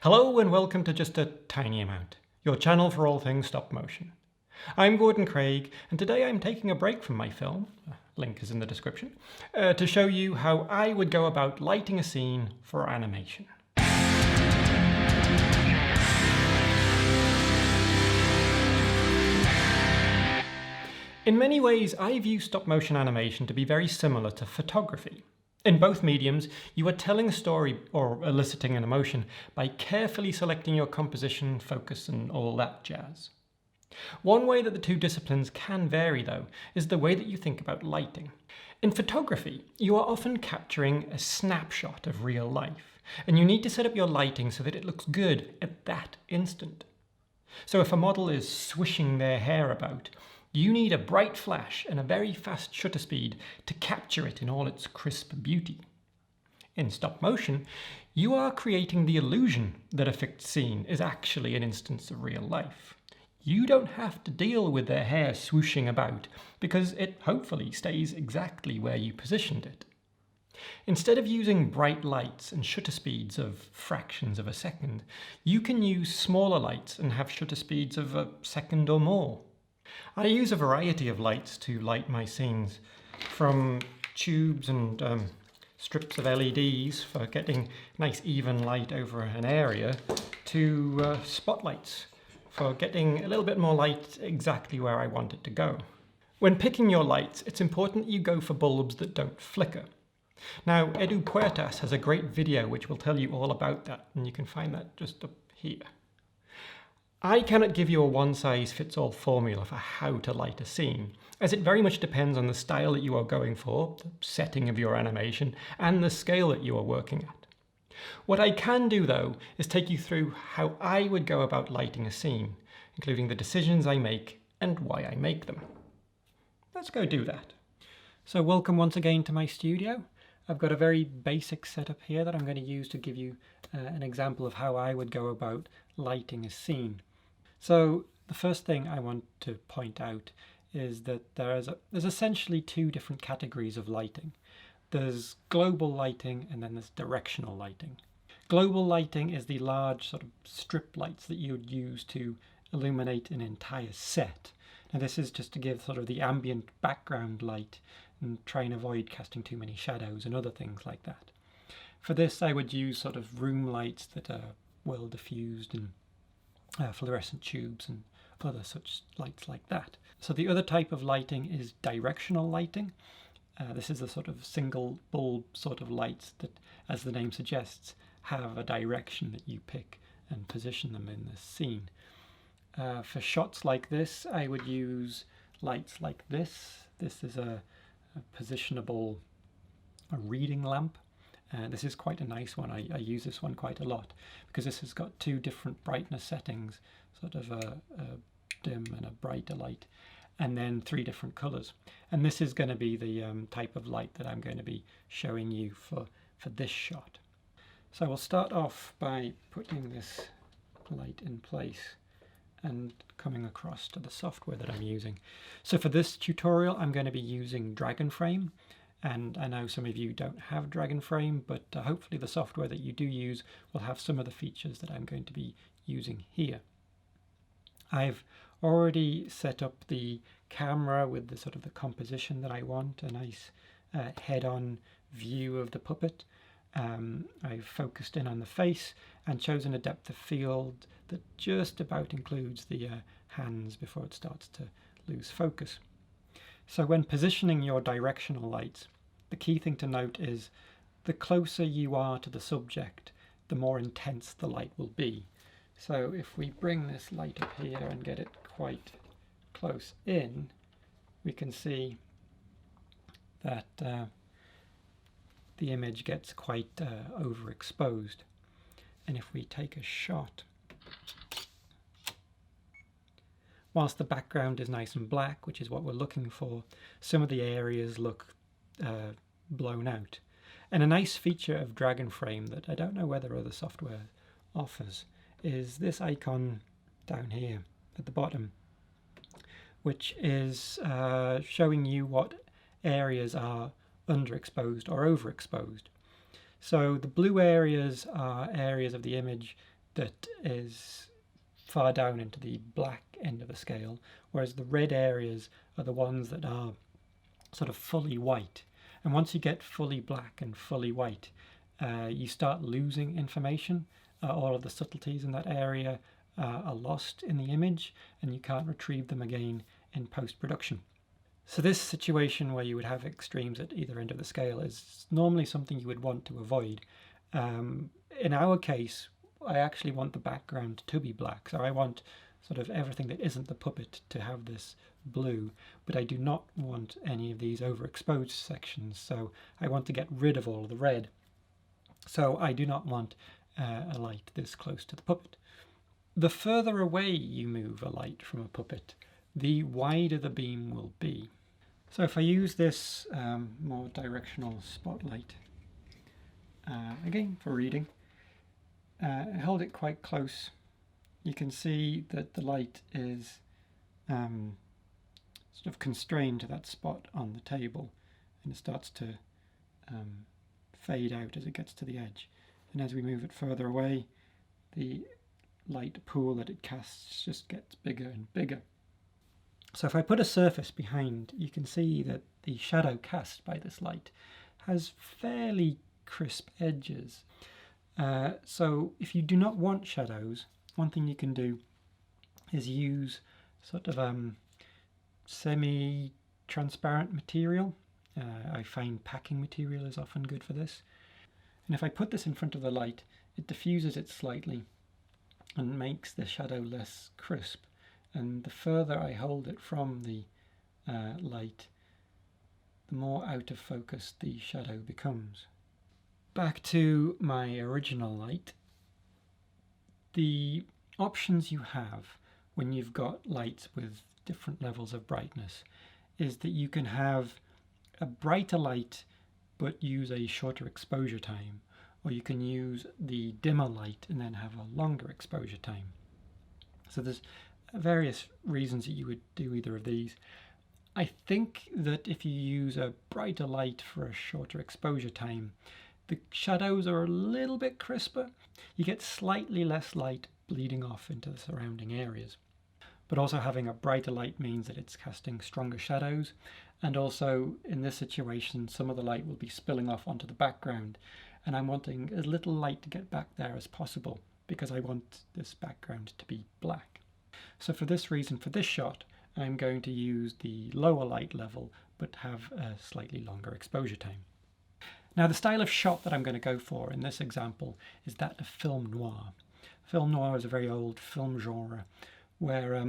Hello and welcome to Just a Tiny Amount, your channel for all things stop motion. I'm Gordon Craig, and today I'm taking a break from my film, link is in the description, to show you how I would go about lighting a scene for animation. In many ways, I view stop motion animation to be very similar to photography. In both mediums, you are telling a story or eliciting an emotion by carefully selecting your composition, focus, and all that jazz. One way that the two disciplines can vary, though, is the way that you think about lighting. In photography, you are often capturing a snapshot of real life, and you need to set up your lighting so that it looks good at that instant. So if a model is swishing their hair about, you need a bright flash and a very fast shutter speed to capture it in all its crisp beauty. In stop motion, you are creating the illusion that a fixed scene is actually an instance of real life. You don't have to deal with their hair swooshing about because it hopefully stays exactly where you positioned it. Instead of using bright lights and shutter speeds of fractions of a second, you can use smaller lights and have shutter speeds of a second or more. I use a variety of lights to light my scenes, from tubes and strips of LEDs for getting nice even light over an area, to spotlights for getting a little bit more light exactly where I want it to go. When picking your lights, it's important that you go for bulbs that don't flicker. Now, Edu Puertas has a great video which will tell you all about that, and you can find that just up here. I cannot give you a one-size-fits-all formula for how to light a scene, as it very much depends on the style that you are going for, the setting of your animation, and the scale that you are working at. What I can do, though, is take you through how I would go about lighting a scene, including the decisions I make and why I make them. Let's go do that. So welcome once again to my studio. I've got a very basic setup here that I'm going to use to give you an example of how I would go about lighting a scene. So the first thing I want to point out is that there's essentially two different categories of lighting. There's global lighting and then there's directional lighting. Global lighting is the large sort of strip lights that you would use to illuminate an entire set. Now this is just to give sort of the ambient background light and try and avoid casting too many shadows and other things like that. For this I would use sort of room lights that are well diffused and fluorescent tubes and other such lights like that. So the other type of lighting is directional lighting. This is a sort of single bulb sort of lights that, as the name suggests, have a direction that you pick and position them in the scene. For shots like this, I would use lights like this. This is a positionable reading lamp. This is quite a nice one. I use this one quite a lot because this has got two different brightness settings, sort of a dim and a brighter light, and then three different colors. And this is going to be the type of light that I'm going to be showing you for this shot. So we'll start off by putting this light in place and coming across to the software that I'm using. So for this tutorial, I'm going to be using Dragonframe. And I know some of you don't have Dragonframe, but hopefully the software that you do use will have some of the features that I'm going to be using here. I've already set up the camera with the sort of the composition that I want, a nice head-on view of the puppet. I've focused in on the face and chosen a depth of field that just about includes the hands before it starts to lose focus. So when positioning your directional lights, the key thing to note is the closer you are to the subject, the more intense the light will be. So if we bring this light up here and get it quite close in, we can see that the image gets quite overexposed. And if we take a shot, whilst the background is nice and black, which is what we're looking for, some of the areas look blown out. And a nice feature of Dragonframe that I don't know whether other software offers is this icon down here at the bottom, which is showing you what areas are underexposed or overexposed. So the blue areas are areas of the image that is far down into the black end of the scale, whereas the red areas are the ones that are sort of fully white. And once you get fully black and fully white, you start losing information. All of the subtleties in that area are lost in the image, and you can't retrieve them again in post-production. So this situation where you would have extremes at either end of the scale is normally something you would want to avoid. In our case, I actually want the background to be black, so I want sort of everything that isn't the puppet to have this blue, but I do not want any of these overexposed sections, so I want to get rid of all of the red. So I do not want a light this close to the puppet. The further away you move a light from a puppet, the wider the beam will be. So if I use this more directional spotlight, again for reading, hold it quite close, you can see that the light is sort of constrained to that spot on the table, and it starts to fade out as it gets to the edge. And as we move it further away, the light pool that it casts just gets bigger and bigger. So if I put a surface behind, you can see that the shadow cast by this light has fairly crisp edges. So if you do not want shadows, one thing you can do is use sort of semi-transparent material. I find packing material is often good for this. And if I put this in front of the light, it diffuses it slightly and makes the shadow less crisp. And the further I hold it from the light, the more out of focus the shadow becomes. Back to my original light, the options you have when you've got lights with different levels of brightness is that you can have a brighter light but use a shorter exposure time, or you can use the dimmer light and then have a longer exposure time. So there's various reasons that you would do either of these. I think that if you use a brighter light for a shorter exposure time, the shadows are a little bit crisper. You get slightly less light bleeding off into the surrounding areas. But also having a brighter light means that it's casting stronger shadows, and also in this situation some of the light will be spilling off onto the background, and I'm wanting as little light to get back there as possible because I want this background to be black. So for this reason, for this shot, I'm going to use the lower light level but have a slightly longer exposure time. Now the style of shot that I'm going to go for in this example is that of film noir. Film noir is a very old film genre where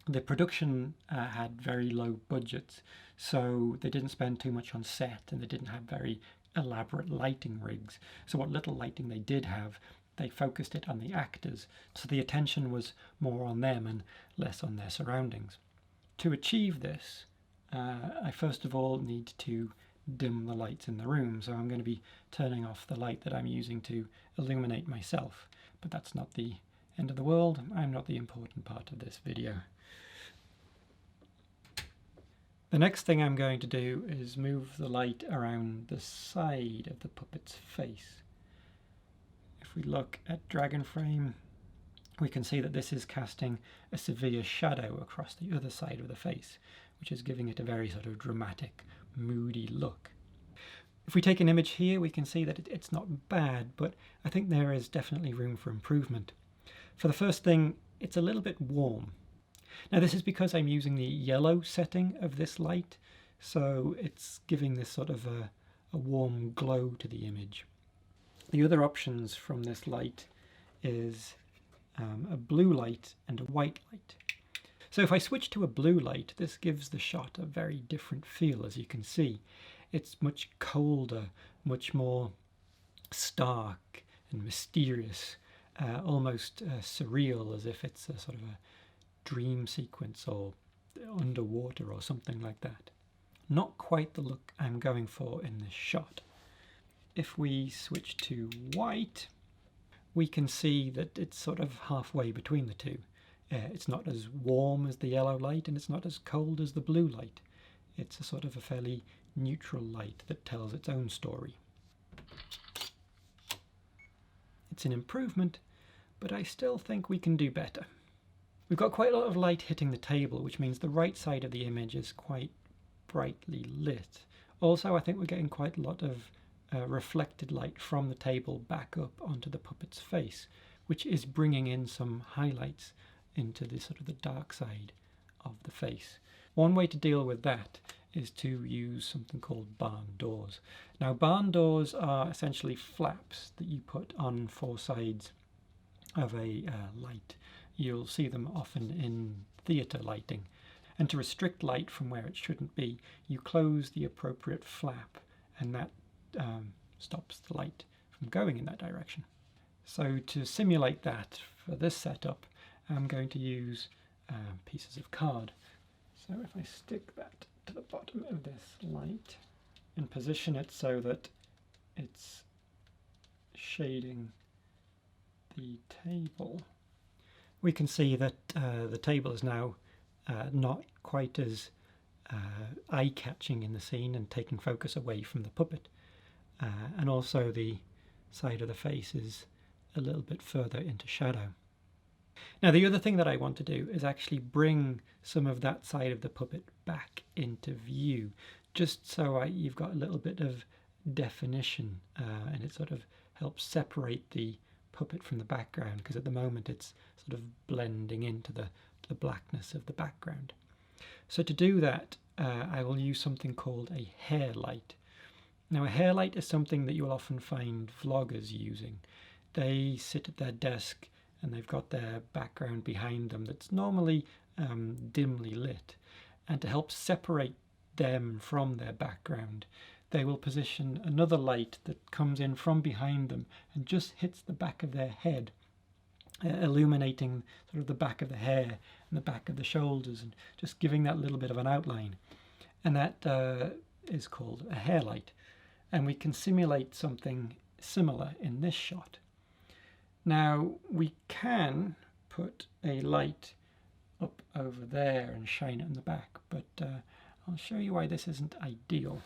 the production had very low budgets, so they didn't spend too much on set and they didn't have very elaborate lighting rigs. So what little lighting they did have, they focused it on the actors, so the attention was more on them and less on their surroundings. To achieve this, I first of all need to dim the lights in the room, so I'm going to be turning off the light that I'm using to illuminate myself, but that's not the end of the world. I'm not the important part of this video. The next thing I'm going to do is move the light around the side of the puppet's face. If we look at Dragon Frame, we can see that this is casting a severe shadow across the other side of the face, which is giving it a very sort of dramatic, moody look. If we take an image here, we can see that it's not bad, but I think there is definitely room for improvement. For the first thing, it's a little bit warm. Now this is because I'm using the yellow setting of this light, so it's giving this sort of a warm glow to the image. The other options from this light is a blue light and a white light. So if I switch to a blue light, this gives the shot a very different feel, as you can see. It's much colder, much more stark and mysterious, almost surreal, as if it's a sort of a dream sequence or underwater or something like that. Not quite the look I'm going for in this shot. If we switch to white, we can see that it's sort of halfway between the two. It's not as warm as the yellow light and it's not as cold as the blue light. It's a sort of a fairly neutral light that tells its own story. It's an improvement, but I still think we can do better. We've got quite a lot of light hitting the table, which means the right side of the image is quite brightly lit. Also, I think we're getting quite a lot of reflected light from the table back up onto the puppet's face, which is bringing in some highlights into the sort of the dark side of the face. One way to deal with that is to use something called barn doors. Now, barn doors are essentially flaps that you put on four sides of a light. You'll see them often in theatre lighting. And to restrict light from where it shouldn't be, you close the appropriate flap, and that stops the light from going in that direction. So to simulate that for this setup, I'm going to use pieces of card. So if I stick that to the bottom of this light and position it so that it's shading the table, we can see that the table is now not quite as eye-catching in the scene and taking focus away from the puppet. And also the side of the face is a little bit further into shadow. Now, the other thing that I want to do is actually bring some of that side of the puppet back into view, just so you've got a little bit of definition, and it sort of helps separate the puppet from the background, because at the moment it's sort of blending into the blackness of the background. So to do that, I will use something called a hair light. Now, a hair light is something that you'll often find vloggers using. They sit at their desk and they've got their background behind them that's normally dimly lit. And to help separate them from their background, they will position another light that comes in from behind them and just hits the back of their head, illuminating sort of the back of the hair and the back of the shoulders, and just giving that little bit of an outline. And that is called a hair light. And we can simulate something similar in this shot. Now, we can put a light up over there and shine it in the back, but I'll show you why this isn't ideal.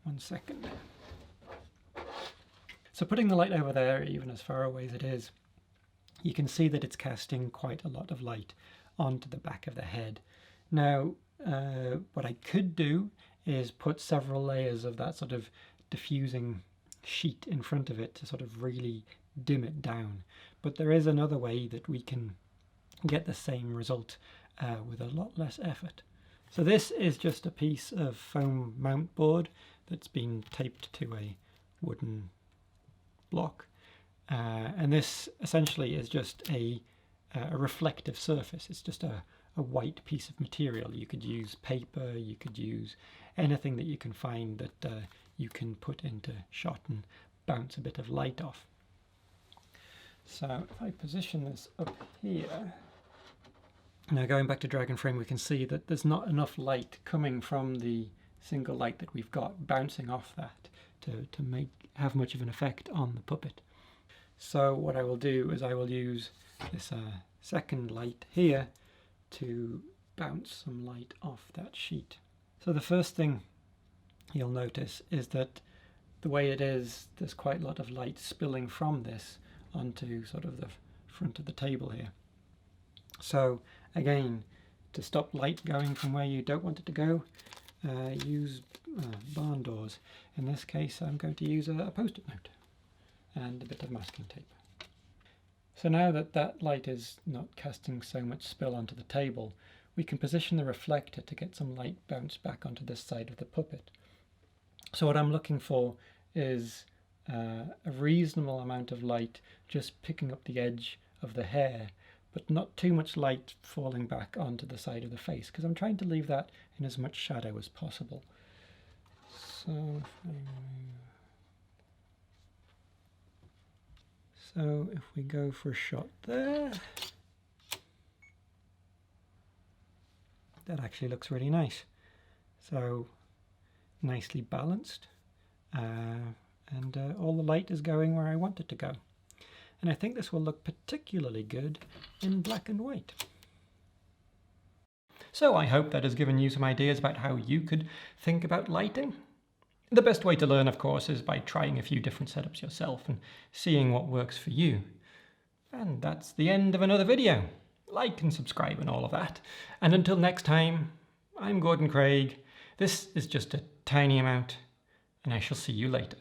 1 second. So putting the light over there, even as far away as it is, you can see that it's casting quite a lot of light onto the back of the head. Now, what I could do is put several layers of that sort of diffusing sheet in front of it to sort of really dim it down. But there is another way that we can get the same result with a lot less effort. So this is just a piece of foam mount board that's been taped to a wooden block. And this essentially is just a reflective surface. It's just a white piece of material. You could use paper, you could use anything that you can find that you can put into shot and bounce a bit of light off. So if I position this up here, now going back to drag and frame, we can see that there's not enough light coming from the single light that we've got bouncing off that to have much of an effect on the puppet. So what I will do is I will use this second light here to bounce some light off that sheet. So the first thing you'll notice is that the way it is, there's quite a lot of light spilling from this onto sort of the front of the table here. So again, to stop light going from where you don't want it to go, use barn doors. In this case, I'm going to use a post-it note and a bit of masking tape. So now that that light is not casting so much spill onto the table, we can position the reflector to get some light bounce back onto this side of the puppet. So what I'm looking for is a reasonable amount of light just picking up the edge of the hair, but not too much light falling back onto the side of the face, because I'm trying to leave that in as much shadow as possible. So if we go for a shot there, that actually looks really nice. So nicely balanced, and all the light is going where I want it to go. And I think this will look particularly good in black and white. So I hope that has given you some ideas about how you could think about lighting. The best way to learn, of course, is by trying a few different setups yourself and seeing what works for you. And that's the end of another video. Like and subscribe and all of that. And until next time, I'm Gordon Craig. This is just a tiny amount, and I shall see you later.